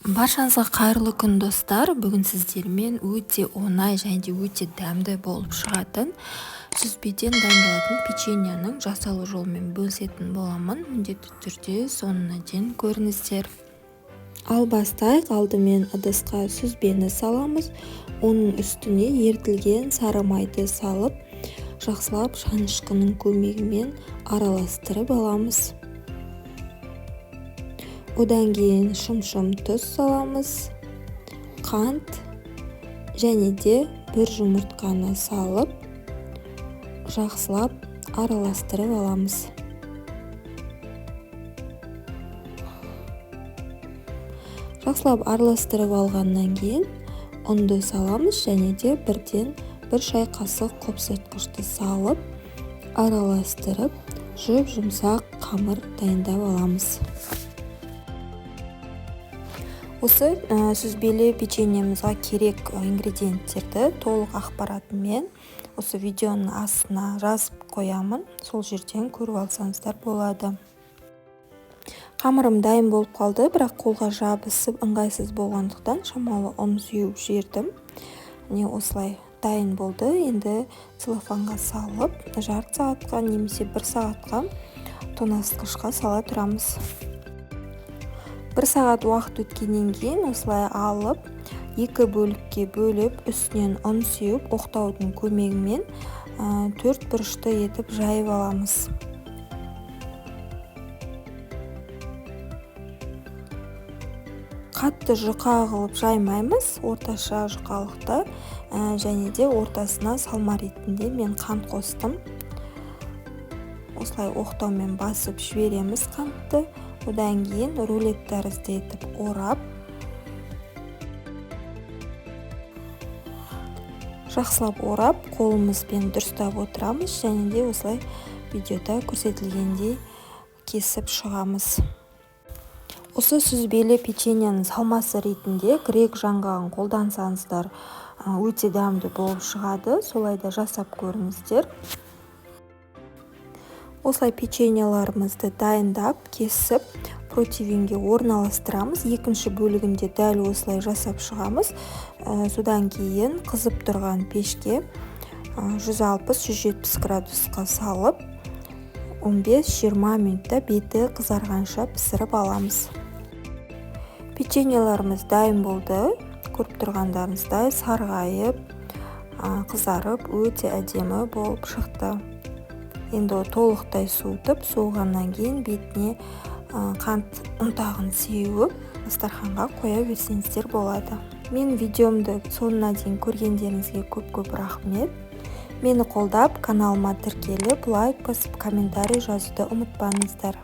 Баршаңызға қайырлы күн достар. Бүгін сіздермен өте оңай және де өте дәмді болып шығатын сүзбеден дайындалатын печеньенің жасалу жолымен бөлісетін боламын. Міндетті түрде соңына дейін көріңіздер. Ал бастайық. Алдымен ыдысқа сүзбені саламыз. Оның үстіне ерітілген сары майды салып, жақсылап шанышқының көмегімен араластырып аламыз. Одан кейін шым-шым тұз саламыз, қант және де бір жұмыртқаны салып, жақсылап араластырып аламыз. Жақсылап араластырып алғаннан кейін ұнды саламыз және де бірден бір шай қасық қопсытқышты салып, араластырып, жұп-жұмсақ қамыр дайындап аламыз. Осы сүзбелі печеньемізге керек ингредиенттерді толық ақпаратымен осы видеоның астына жазып қоямын. Сол жерден көріп алсаңыздар болады. Қамырым дайын болып қалды, бірақ қолға жабысып ыңғайсыз болғандықтан шамалы ұн сеуіп жібердім. Осылай дайын болды. Енді целлофанға салып, жарты сағатқа немесе 1 сағатқа тоңазытқышқа сала тұрамыз. 1 сағат уақыт өткеннен кейін осылай алып, 2 бөлікке бөліп, үстінен ұн сеуіп, оқтаудың көмегімен 4 бұрышты етіп жайып аламыз. Қатты жұқа қылып жаймаймыз, орташа жұқалықта және де ортасына салма ретінде мен қант қостым. Осылай оқтаумен басып жібереміз қантты. Одан кейін рулет тәрізді етіп орап, жақсылап орап, қолымызбен дұрыстап отырамыз және де осылай видеода көрсетілгендей кесіп шығамыз. Осы сүзбелі печеньенің салмасы ретінде грек жаңғағын қолдансаңыздар өте дәмді болып шығады. Солай да жасап көріңіздер. Осылай печеньеларымызды дайындап, кесіп, противенге орналастырамыз. Екінші бөлігінде дәл осылай жасап шығамыз. Содан кейін қызып тұрған пешке 160-170 градусқа салып, 15-20 минутта беті қызарғанша пісіріп аламыз. Печеньеларымыз дайын болды. Көріп тұрғандарыңыздай сарғайып, қызарып, өте әдемі болып шықты. Енді толықтай суытып, суығаннан кейін бетіне қант ұнтағын сеуіп, дастарханға қоя берсеңіздер болады. Мен видеомды соңына дейін көргендеріңізге көп рахмет. Мені қолдап, каналыма тіркеліп, лайк басып, комментарий жазуды ұмытпаңыздар.